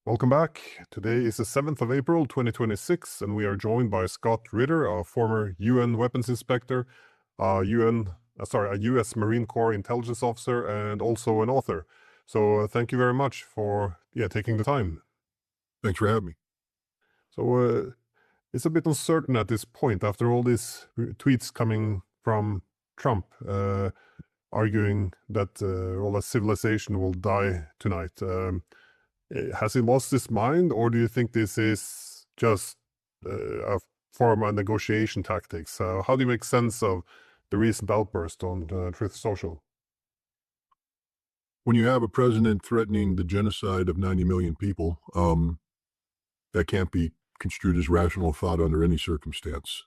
Welcome back. Today is the 7th of April, 2026, and we are joined by Scott Ritter, a former UN weapons inspector, a US Marine Corps intelligence officer, and also an author. So thank you very much for taking the time. Thanks for having me. So it's a bit uncertain at this point after all these tweets coming from Trump arguing that all of civilization will die tonight. Has he lost his mind, or do you think this is just a form of negotiation tactics? How do you make sense of the recent outburst on Truth Social? When you have a president threatening the genocide of 90 million people, that can't be construed as rational thought under any circumstance.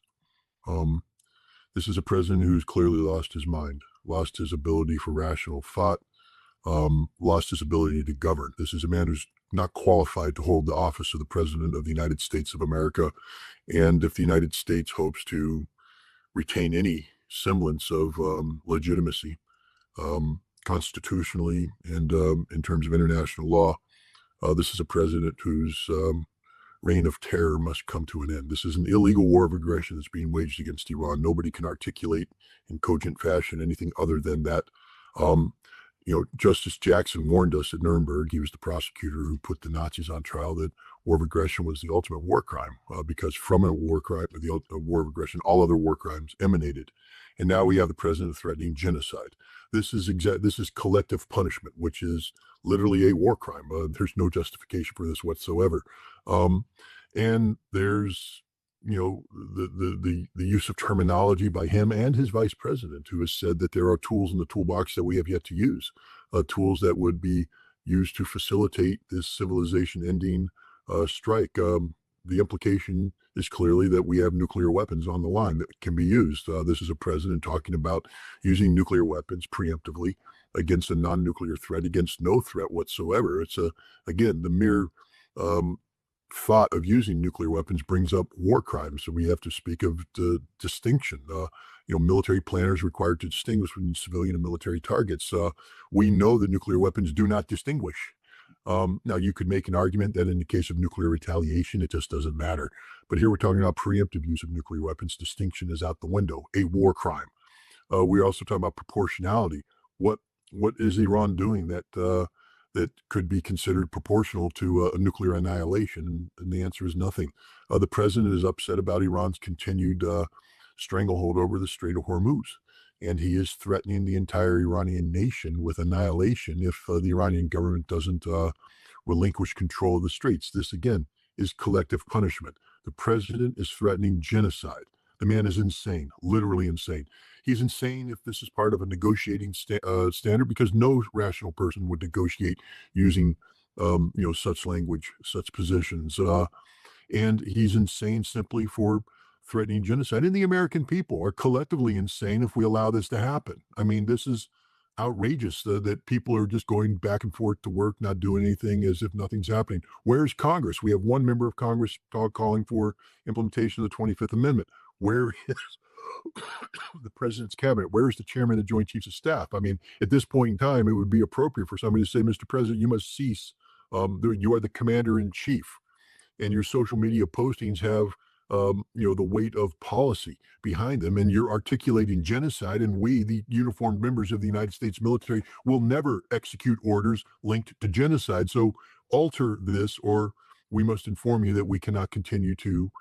This is a president who's clearly lost his mind, lost his ability for rational thought, lost his ability to govern. This is a man who's not qualified to hold the office of the President of the United States of America. And if the United States hopes to retain any semblance of legitimacy constitutionally and in terms of international law, this is a president whose reign of terror must come to an end. This is an illegal war of aggression that's being waged against Iran. Nobody can articulate in cogent fashion anything other than that. Justice Jackson warned us at Nuremberg. He was the prosecutor who put the Nazis on trial, that war of aggression was the ultimate war crime, because from a war crime, a war of aggression, all other war crimes emanated. And now we have the president threatening genocide. This is collective punishment, which is literally a war crime. There's no justification for this whatsoever. And there's the use of terminology by him and his vice president, who has said that there are tools in the toolbox that we have yet to use, tools that would be used to facilitate this civilization-ending strike. The implication is clearly that we have nuclear weapons on the line that can be used. This is a president talking about using nuclear weapons preemptively against a non-nuclear threat, against no threat whatsoever. It's again, the mere thought of using nuclear weapons brings up war crimes. So we have to speak of the distinction. Military planners required to distinguish between civilian and military targets. We know that nuclear weapons do not distinguish. Now, you could make an argument that in the case of nuclear retaliation, it just doesn't matter. But here we're talking about preemptive use of nuclear weapons. Distinction is out the window, a war crime. We're also talking about proportionality. What is Iran doing that could be considered proportional to a nuclear annihilation? And the answer is nothing. The president is upset about Iran's continued stranglehold over the Strait of Hormuz. And he is threatening the entire Iranian nation with annihilation if the Iranian government doesn't relinquish control of the straits. This, again, is collective punishment. The president is threatening genocide. The man is insane, literally insane. He's insane if this is part of a negotiating standard, because no rational person would negotiate using, such language, such positions. And he's insane simply for threatening genocide. And the American people are collectively insane if we allow this to happen. I mean, this is outrageous that people are just going back and forth to work, not doing anything, as if nothing's happening. Where's Congress? We have one member of Congress calling for implementation of the 25th Amendment. Where is the president's cabinet? Where is the chairman of the Joint Chiefs of Staff? I mean, at this point in time, it would be appropriate for somebody to say, Mr. President, you must cease. You are the commander in chief, and your social media postings have the weight of policy behind them, and you're articulating genocide, and we, the uniformed members of the United States military, will never execute orders linked to genocide. So alter this, or we must inform you that we cannot continue to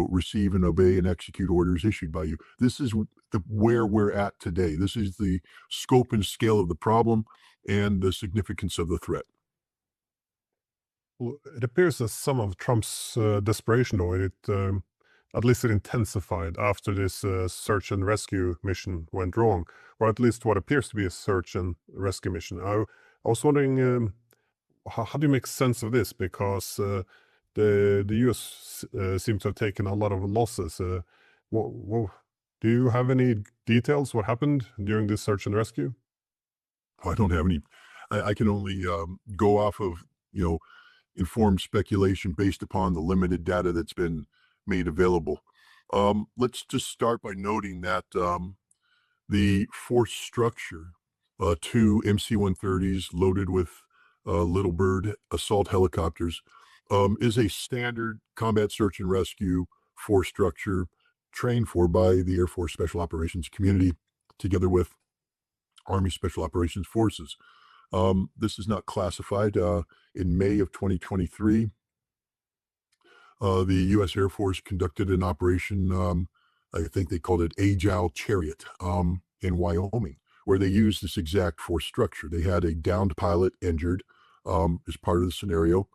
receive and obey and execute orders issued by you. This is where we're at today. This is the scope and scale of the problem and the significance of the threat. Well, it appears that some of Trump's desperation, though, at least it intensified after this search and rescue mission went wrong, or at least what appears to be a search and rescue mission. I was wondering, how do you make sense of this? Because the U.S. Seems to have taken a lot of losses. Do you have any details what happened during this search and rescue? I don't have any. I can only go off of informed speculation based upon the limited data that's been made available. Let's just start by noting that the force structure, two MC-130s loaded with Little Bird assault helicopters, is a standard combat search and rescue force structure trained for by the Air Force Special Operations community together with Army Special Operations Forces. This is not classified. In May of 2023, the U.S. Air Force conducted an operation, I think they called it Agile Chariot, in Wyoming, where they used this exact force structure. They had a downed pilot injured as part of the scenario.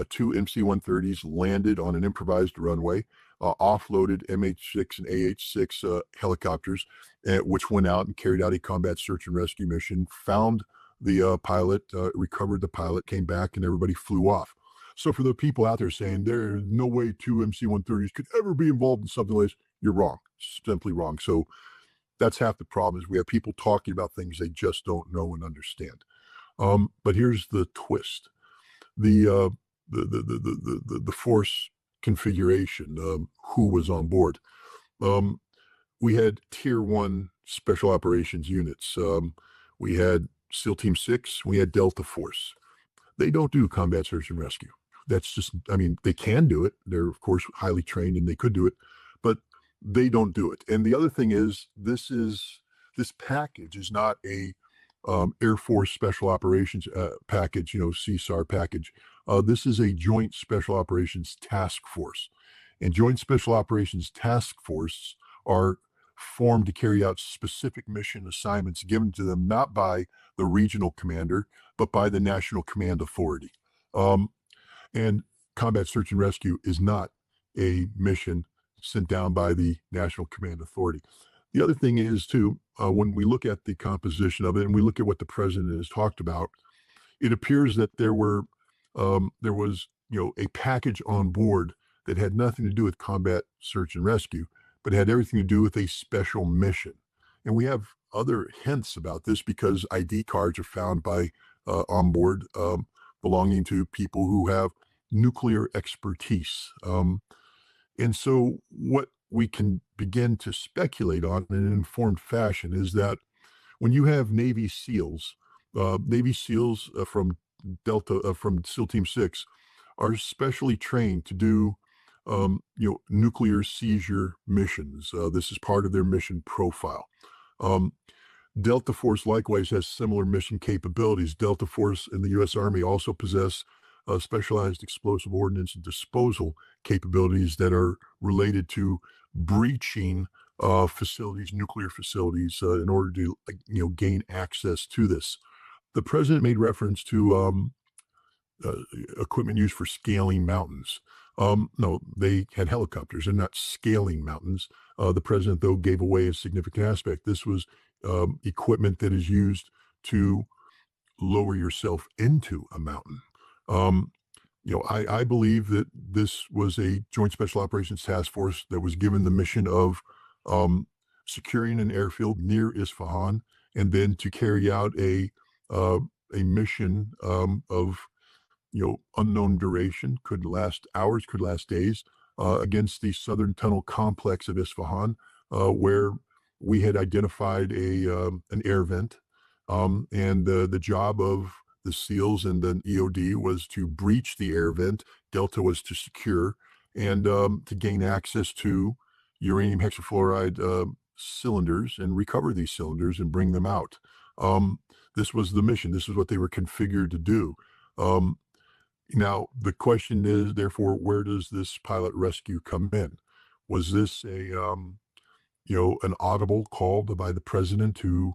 Two MC-130s landed on an improvised runway, offloaded MH-6 and AH-6 helicopters, which went out and carried out a combat search and rescue mission, found the pilot, recovered the pilot, came back, and everybody flew off. So for the people out there saying there's no way two MC-130s could ever be involved in something like this, you're wrong, simply wrong. So that's half the problem is we have people talking about things they just don't know and understand. But here's the twist: the force configuration, who was on board. We had Tier 1 Special Operations units. We had SEAL Team 6. We had Delta Force. They don't do combat search and rescue. That's just, I mean, they can do it. They're, of course, highly trained and they could do it, but they don't do it. And the other thing is, this package is not a Air Force Special Operations package, CSAR package. This is a Joint Special Operations Task Force. And Joint Special Operations Task Force are formed to carry out specific mission assignments given to them not by the regional commander, but by the National Command Authority. And combat search and rescue is not a mission sent down by the National Command Authority. The other thing is, too, when we look at the composition of it and we look at what the president has talked about, it appears that there was, a package on board that had nothing to do with combat search and rescue, but had everything to do with a special mission. And we have other hints about this because ID cards are found by on board belonging to people who have nuclear expertise. And so what we can begin to speculate on in an informed fashion is that when you have Navy SEALs from from SEAL Team 6 are specially trained to do nuclear seizure missions. This is part of their mission profile. Delta Force likewise has similar mission capabilities. Delta Force in the U.S. Army also possess specialized explosive ordnance and disposal capabilities that are related to breaching facilities, nuclear facilities, in order to gain access to this. The president made reference to equipment used for scaling mountains. No, they had helicopters and not scaling mountains. The president, though, gave away a significant aspect. This was equipment that is used to lower yourself into a mountain. I believe that this was a Joint Special Operations Task Force that was given the mission of securing an airfield near Isfahan, and then to carry out a mission of unknown duration, could last hours, could last days, against the southern tunnel complex of Isfahan, where we had identified an air vent, and the job of the SEALs and the EOD was to breach the air vent. Delta was to secure and to gain access to uranium hexafluoride cylinders and recover these cylinders and bring them out. This was the mission. This is what they were configured to do. Now, the question is, therefore, where does this pilot rescue come in? Was this an audible call by the president who,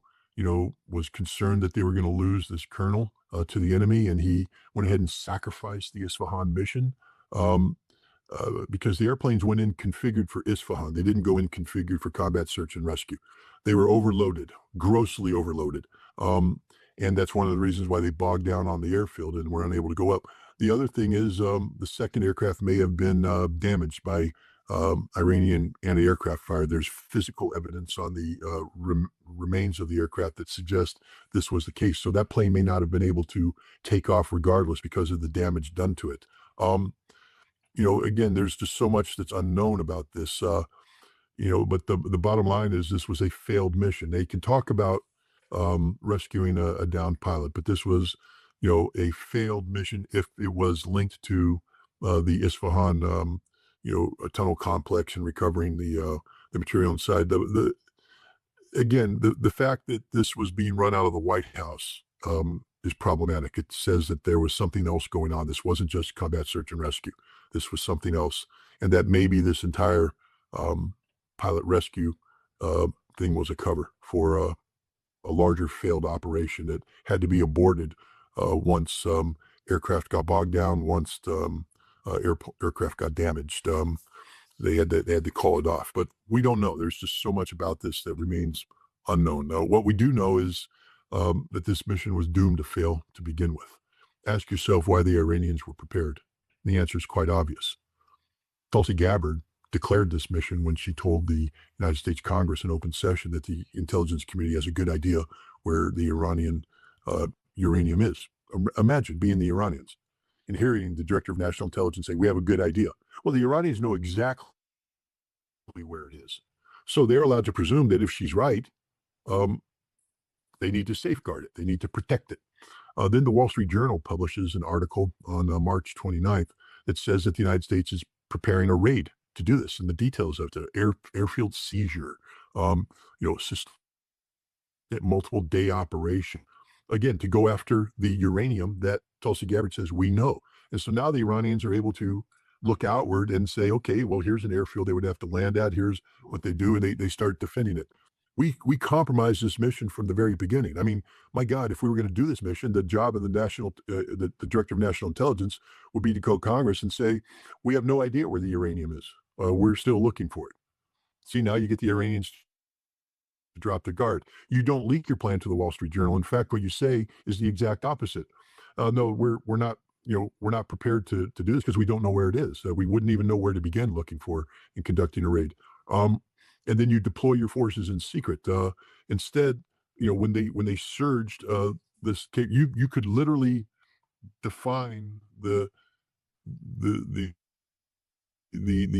was concerned that they were going to lose this colonel to the enemy, and he went ahead and sacrificed the Isfahan mission? Because the airplanes went in configured for Isfahan. They didn't go in configured for combat search and rescue. They were overloaded, grossly overloaded. And that's one of the reasons why they bogged down on the airfield and were unable to go up. The other thing is the second aircraft may have been damaged by Iranian anti-aircraft fire. There's physical evidence on the remains of the aircraft that suggests this was the case. So that plane may not have been able to take off regardless because of the damage done to it. Again, there's just so much that's unknown about this. But the bottom line is this was a failed mission. They can talk about rescuing a downed pilot, but this was, a failed mission if it was linked to the Isfahan, a tunnel complex and recovering the material inside. Again, the fact that this was being run out of the White House is problematic. It says that there was something else going on. This wasn't just combat search and rescue. This was something else, and that maybe this entire pilot rescue thing was a cover for a larger failed operation that had to be aborted once aircraft got bogged down, once aircraft got damaged. They had to call it off. But we don't know. There's just so much about this that remains unknown. Now, what we do know is that this mission was doomed to fail to begin with. Ask yourself why the Iranians were prepared. And the answer is quite obvious. Tulsi Gabbard declared this mission when she told the United States Congress in open session that the intelligence community has a good idea where the Iranian uranium is. Imagine being the Iranians and hearing the director of national intelligence say, we have a good idea. Well, the Iranians know exactly where it is. So they're allowed to presume that if she's right, they need to safeguard it. They need to protect it. Then the Wall Street Journal publishes an article on March 29th that says that the United States is preparing a raid to do this, and the details of the airfield seizure, multiple day operation, again, to go after the uranium that Tulsi Gabbard says we know. And so now the Iranians are able to look outward and say, okay, well, here's an airfield they would have to land at. Here's what they do. And they start defending it. We compromised this mission from the very beginning. I mean, my God, if we were going to do this mission, the job of the the director of national intelligence would be to go to Congress and say, we have no idea where the uranium is. We're still looking for it. See, now you get the Iranians to drop their guard. You don't leak your plan to the Wall Street Journal. In fact, what you say is the exact opposite. No, we're not. We're not prepared to do this because we don't know where it is. We wouldn't even know where to begin looking for and conducting a raid. And then you deploy your forces in secret. Instead, when they surged this, you could literally define the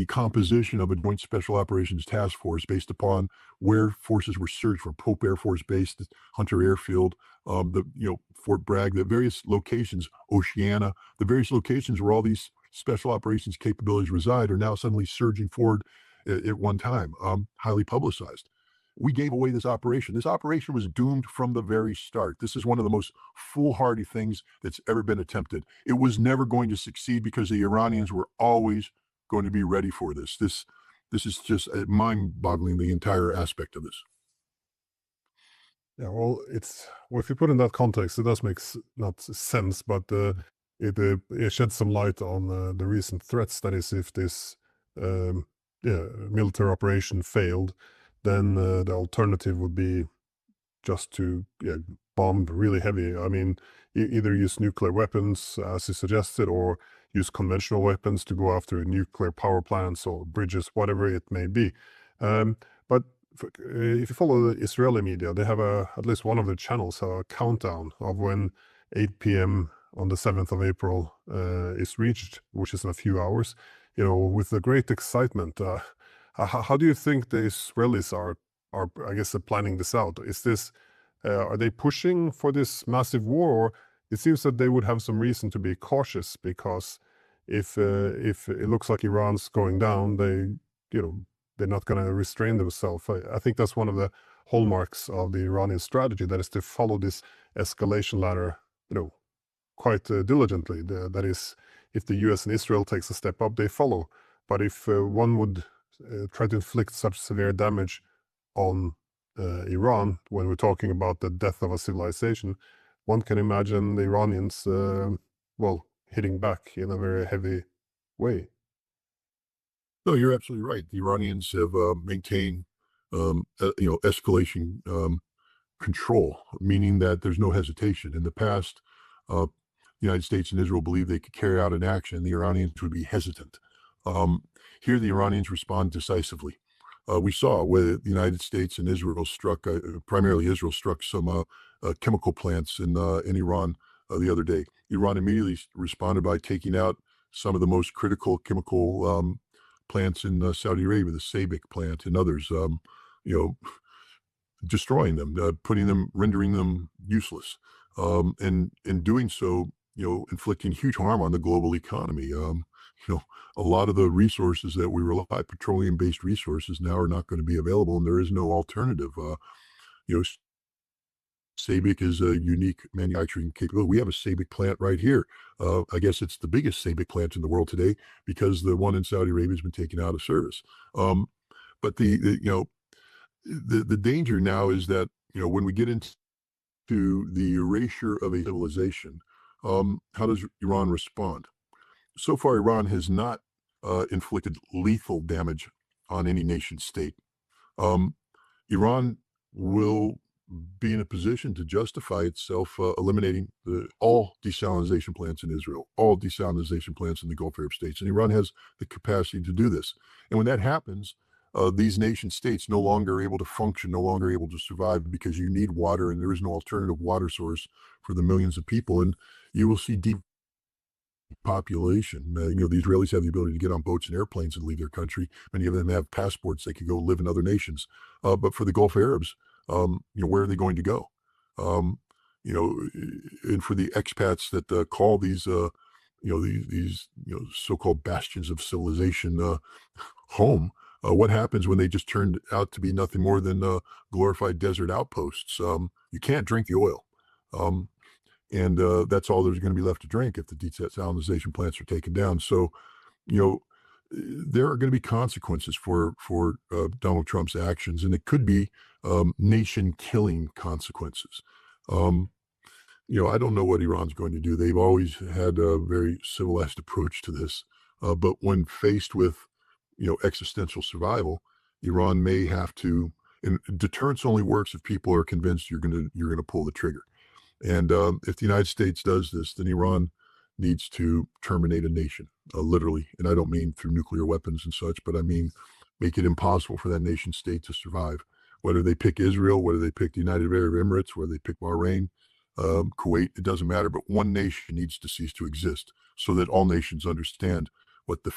composition of a joint special operations task force based upon where forces were surged from. Pope Air Force Base, Hunter Airfield, Fort Bragg, the various locations, Oceana, the various locations where all these special operations capabilities reside are now suddenly surging forward at one time, highly publicized. We gave away this operation. This operation was doomed from the very start. This is one of the most foolhardy things that's ever been attempted. It was never going to succeed because the Iranians were always going to be ready for this. This is just mind-boggling, the entire aspect of this. Yeah, well, if you put in that context, it does make not sense, but it sheds some light on the recent threats. That is, if this military operation failed, then the alternative would be just to bomb really heavy. I mean, either use nuclear weapons, as you suggested, or use conventional weapons to go after nuclear power plants or bridges, whatever it may be. But if you follow the Israeli media, they have at least one of the channels, a countdown of when 8 p.m. on the 7th of April is reached, which is in a few hours. With the great excitement. How do you think the Israelis are I guess, planning this out? Is this are they pushing for this massive war, or it seems that they would have some reason to be cautious, because if it looks like Iran's going down, they're not going to restrain themselves. I think that's one of the hallmarks of the Iranian strategy, that is to follow this escalation ladder, quite diligently. That is, if the U.S. and Israel takes a step up, they follow. But if one would try to inflict such severe damage on Iran, when we're talking about the death of a civilization, one can imagine the Iranians, hitting back in a very heavy way. No, you're absolutely right. The Iranians have maintained, escalation control, meaning that there's no hesitation. In the past, the United States and Israel believed they could carry out an action. The Iranians would be hesitant. Here, the Iranians respond decisively. We saw where the United States and Israel struck, primarily Israel struck some chemical plants in Iran the other day. Iran immediately responded by taking out some of the most critical chemical plants in Saudi Arabia, the Sabic plant and others, destroying them, rendering them useless, and in doing so, inflicting huge harm on the global economy. a lot of the resources that we rely, petroleum-based resources, now are not going to be available, and there is no alternative. You know, SABIC is a unique manufacturing capability. We have a SABIC plant right here. I guess it's the biggest SABIC plant in the world today because the one in Saudi Arabia has been taken out of service. But the danger now is that when we get into the erasure of a civilization, how does Iran respond? So far, Iran has not inflicted lethal damage on any nation state. Iran will be in a position to justify itself eliminating all desalinization plants in Israel, all desalinization plants in the Gulf Arab states. And Iran has the capacity to do this. And when that happens, these nation states no longer able to function, no longer able to survive because you need water and there is no alternative water source for the millions of people. And you will see depopulation. The Israelis have the ability to get on boats and airplanes and leave their country. Many of them have passports. They can go live in other nations. But for the Gulf Arabs, where are they going to go? And for the expats that call these, these so-called bastions of civilization home, what happens when they just turned out to be nothing more than glorified desert outposts? You can't drink the oil. And that's all there's going to be left to drink if the desalinization plants are taken down. So, there are going to be consequences for Donald Trump's actions, and it could be nation-killing consequences. I don't know what Iran's going to do. They've always had a very civilized approach to this, but when faced with existential survival, Iran may have to. And deterrence only works if people are convinced you're going to pull the trigger. And if the United States does this, then Iran needs to terminate a nation, literally. And I don't mean through nuclear weapons and such, but I mean make it impossible for that nation state to survive. Whether they pick Israel, whether they pick the United Arab Emirates, whether they pick Bahrain, Kuwait, it doesn't matter. But one nation needs to cease to exist so that all nations understand what their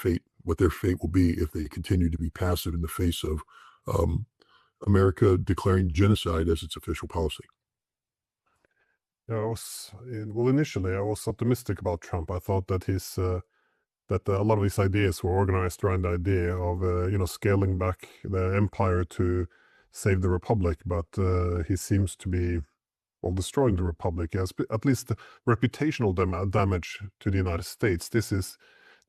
fate will be if they continue to be passive in the face of America declaring genocide as its official policy. Initially I was optimistic about Trump. I thought that that a lot of his ideas were organized around the idea of scaling back the empire to save the republic. But he seems to be destroying the republic. Yes, at least the reputational damage to the United States. This is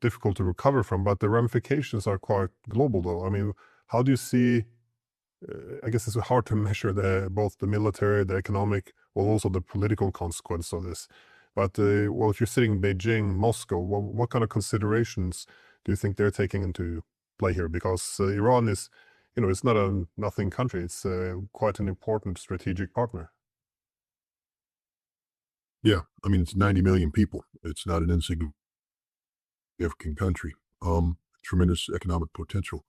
difficult to recover from, but the ramifications are quite global, though. I mean, how do you see? I guess it's hard to measure both the military, the economic, also the political consequence of this. But if you're sitting in Beijing, Moscow, what kind of considerations do you think they're taking into play here? Because Iran is, it's not a nothing country. It's quite an important strategic partner. Yeah, I mean, it's 90 million people. It's not an insignificant country. Tremendous economic potential.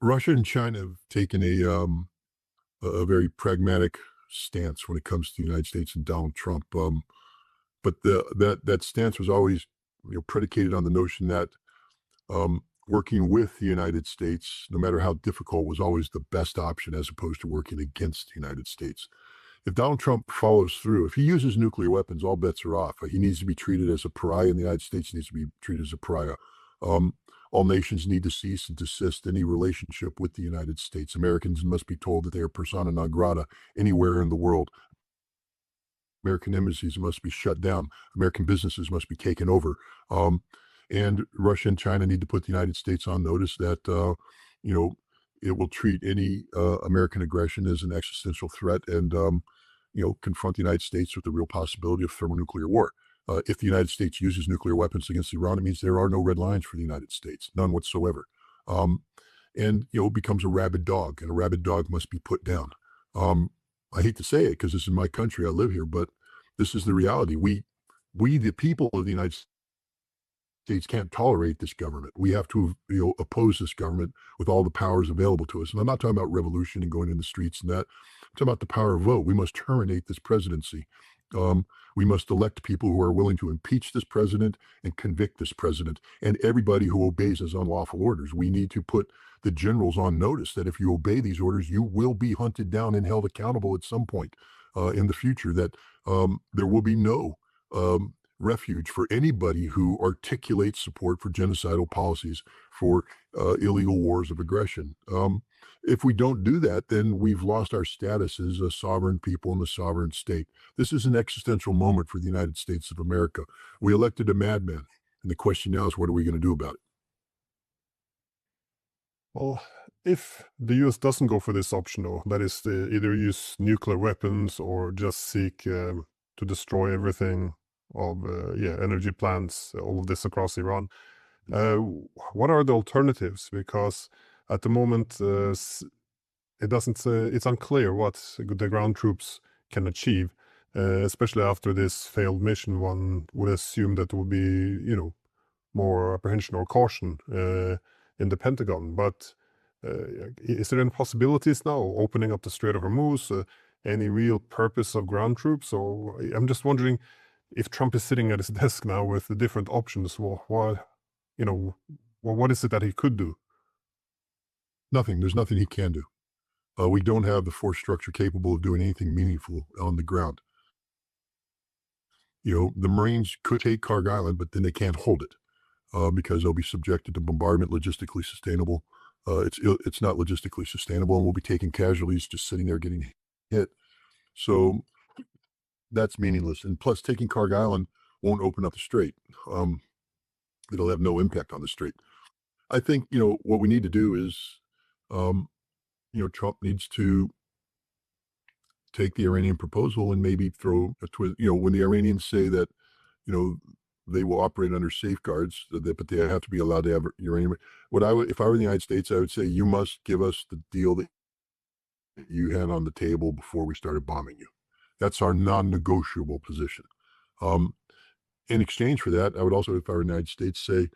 Russia and China have taken a very pragmatic stance when it comes to the United States and Donald Trump. But that stance was always predicated on the notion that working with the United States, no matter how difficult, was always the best option as opposed to working against the United States. If Donald Trump follows through, if he uses nuclear weapons, all bets are off. He needs to be treated as a pariah, and the United States needs to be treated as a pariah. All nations need to cease and desist any relationship with the United States. Americans must be told that they are persona non grata anywhere in the world. American embassies must be shut down. American businesses must be taken over. And Russia and China need to put the United States on notice that, it will treat any American aggression as an existential threat and, confront the United States with the real possibility of thermonuclear war. If the United States uses nuclear weapons against Iran, it means there are no red lines for the United States, none whatsoever. And it becomes a rabid dog, and a rabid dog must be put down. I hate to say it because this is my country, I live here, but this is the reality. We, the people of the United States, can't tolerate this government. We have to, oppose this government with all the powers available to us. And I'm not talking about revolution and going in the streets and that. I'm talking about the power of vote. We must terminate this presidency. We must elect people who are willing to impeach this president and convict this president and everybody who obeys his unlawful orders. We need to put the generals on notice that if you obey these orders, you will be hunted down and held accountable at some point in the future, that there will be no refuge for anybody who articulates support for genocidal policies, for illegal wars of aggression. If we don't do that, then we've lost our status as a sovereign people and a sovereign state. This is an existential moment for the United States of America. We elected a madman, and the question now is, what are we going to do about it? Well, if the US doesn't go for this option, though, that is, either use nuclear weapons or just seek to destroy everything of energy plants, all of this across Iran, uh, what are the alternatives? Because at the moment, it doesn't. It's unclear what the ground troops can achieve, especially after this failed mission. One would assume that there would be, more apprehension or caution in the Pentagon. But is there any possibilities now opening up the Strait of Hormuz? Any real purpose of ground troops? Or I'm just wondering if Trump is sitting at his desk now with the different options. You know, what is it that he could do? Nothing. There's nothing he can do. We don't have the force structure capable of doing anything meaningful on the ground. The Marines could take Carg Island, but then they can't hold it because they'll be subjected to bombardment, logistically sustainable. It's not logistically sustainable, and we'll be taking casualties just sitting there getting hit. So that's meaningless. And plus, taking Carg Island won't open up the strait. It'll have no impact on the strait. I think, what we need to do is, Trump needs to take the Iranian proposal and maybe throw a twist. When the Iranians say that, they will operate under safeguards, but they have to be allowed to have uranium. If I were in the United States, I would say, you must give us the deal that you had on the table before we started bombing you. That's our non-negotiable position. In exchange for that, I would also, if I were in the United States, say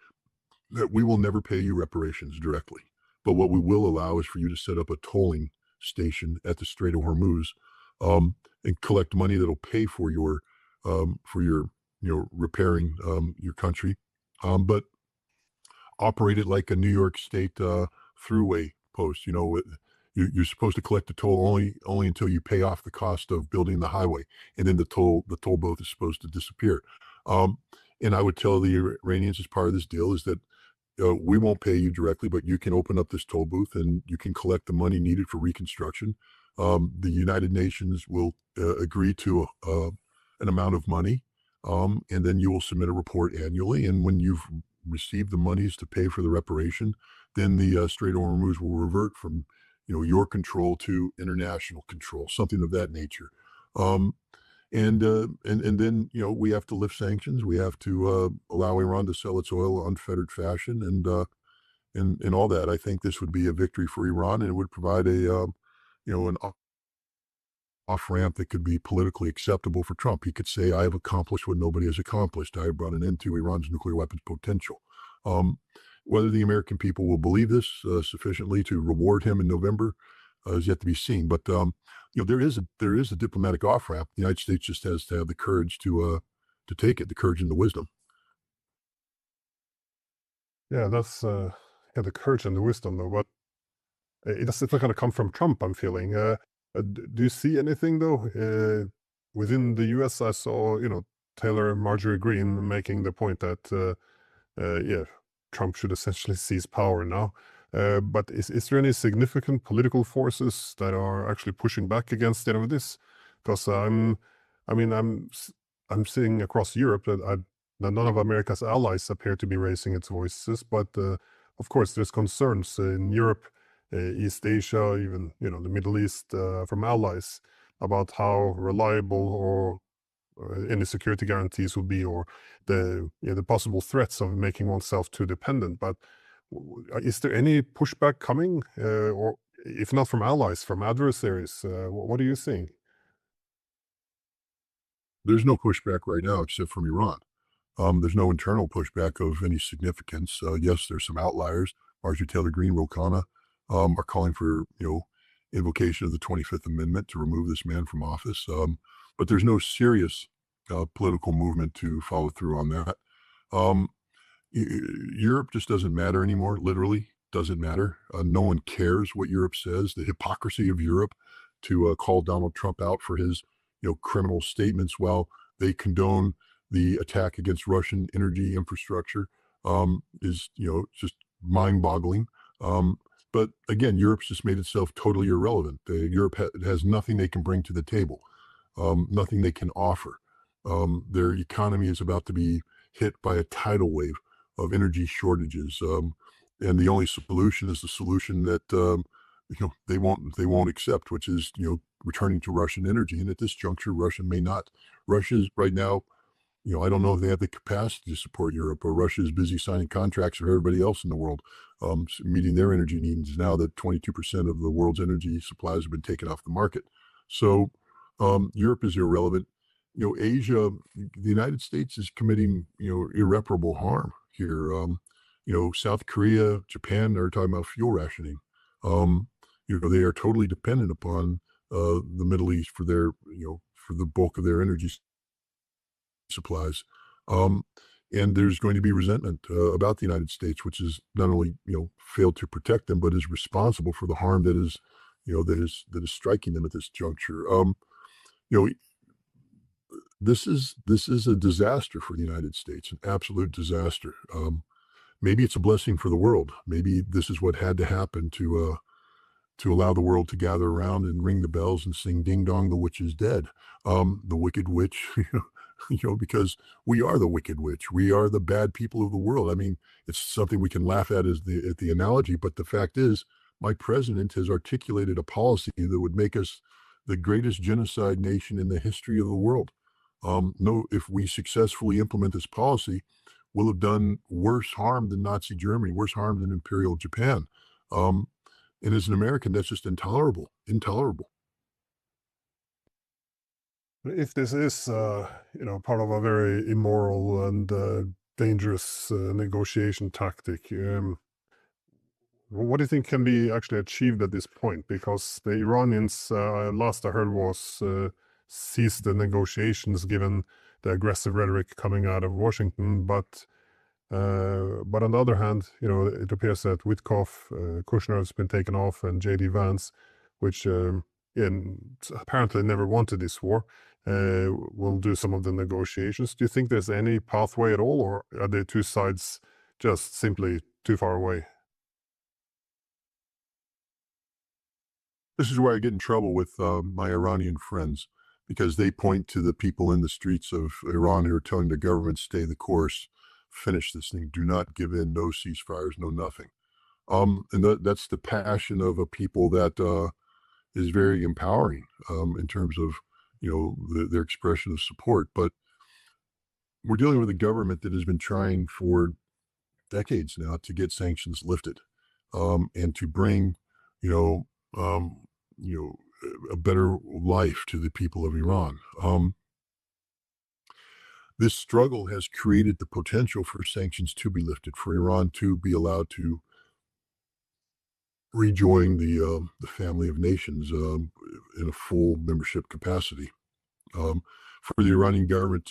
that we will never pay you reparations directly. But what we will allow is for you to set up a tolling station at the Strait of Hormuz, and collect money that'll pay for your repairing your country, but operate it like a New York State throughway post. You're supposed to collect the toll only until you pay off the cost of building the highway, and then the toll booth is supposed to disappear. And I would tell the Iranians, as part of this deal, is that we won't pay you directly, but you can open up this toll booth and you can collect the money needed for reconstruction. The United Nations will agree to an amount of money, and then you will submit a report annually. And when you've received the monies to pay for the reparation, then the Strait of Hormuz will revert from your control to international control, something of that nature. And then we have to lift sanctions. We have to allow Iran to sell its oil in unfettered fashion, and all that. I think this would be a victory for Iran, and it would provide an off ramp that could be politically acceptable for Trump. He could say, "I have accomplished what nobody has accomplished. I have brought an end to Iran's nuclear weapons potential." Whether the American people will believe this sufficiently to reward him in November is yet to be seen. But there is a diplomatic off ramp. The United States just has to have the courage to take it, the courage and the wisdom. Yeah, that's the courage and the wisdom, though. But it's not going to come from Trump, I'm feeling. Do you see anything, though? Within the US, I saw, Taylor and Marjorie Greene making the point that, Trump should essentially seize power now. But is there any significant political forces that are actually pushing back against any of this? Because I'm seeing across Europe that none of America's allies appear to be raising its voices. But of course, there's concerns in Europe, East Asia, even the Middle East, from allies about how reliable or any security guarantees would be, or the possible threats of making oneself too dependent. But is there any pushback coming, or if not from allies, from adversaries? What are you seeing? There's no pushback right now except from Iran. There's no internal pushback of any significance. Yes, there's some outliers. Marjorie Taylor Greene, Ro Khanna, are calling for invocation of the 25th Amendment to remove this man from office. But there's no serious political movement to follow through on that. Europe just doesn't matter anymore. Literally doesn't matter. No one cares what Europe says. The hypocrisy of Europe to call Donald Trump out for his criminal statements while they condone the attack against Russian energy infrastructure is, just mind-boggling. But again, Europe's just made itself totally irrelevant. Europe has nothing they can bring to the table, nothing they can offer. Their economy is about to be hit by a tidal wave of energy shortages, and the only solution is the solution that they won't accept, which is returning to Russian energy. And at this juncture, Russia may not. Russia's right now, I don't know if they have the capacity to support Europe, or Russia is busy signing contracts for everybody else in the world, meeting their energy needs now that 22% of the world's energy supplies have been taken off the market. So Europe is irrelevant. Asia, the United States is committing, irreparable harm here. South Korea, Japan are talking about fuel rationing. They are totally dependent upon the Middle East for for the bulk of their energy supplies. And there's going to be resentment about the United States, which is not only failed to protect them, but is responsible for the harm that is striking them at this juncture. You know, this is a disaster for the United States, an absolute disaster. Maybe it's a blessing for the world. Maybe this is what had to happen to allow the world to gather around and ring the bells and sing "Ding Dong, the witch is dead." The Wicked Witch, because we are the Wicked Witch. We are the bad people of the world. I mean, it's something we can laugh at as the analogy, but the fact is, my president has articulated a policy that would make us the greatest genocide nation in the history of the world. No, if we successfully implement this policy, we'll have done worse harm than Nazi Germany, worse harm than Imperial Japan. And as an American, that's just intolerable, intolerable. If this is, part of a very immoral and dangerous negotiation tactic, what do you think can be actually achieved at this point? Because the Iranians, last I heard, was cease the negotiations given the aggressive rhetoric coming out of Washington. But on the other hand, it appears that Witkoff, Kushner has been taken off, and J.D. Vance, which apparently never wanted this war, will do some of the negotiations. Do you think there's any pathway at all, or are the two sides just simply too far away? This is where I get in trouble with my Iranian friends, because they point to the people in the streets of Iran who are telling the government, stay the course, finish this thing, do not give in, no ceasefires, no nothing. And that's the passion of a people that is very empowering in terms of, their expression of support. But we're dealing with a government that has been trying for decades now to get sanctions lifted, and to bring, you know, um, you know, a better life to the people of Iran. This struggle has created the potential for sanctions to be lifted, for Iran to be allowed to rejoin the family of nations in a full membership capacity. For the Iranian government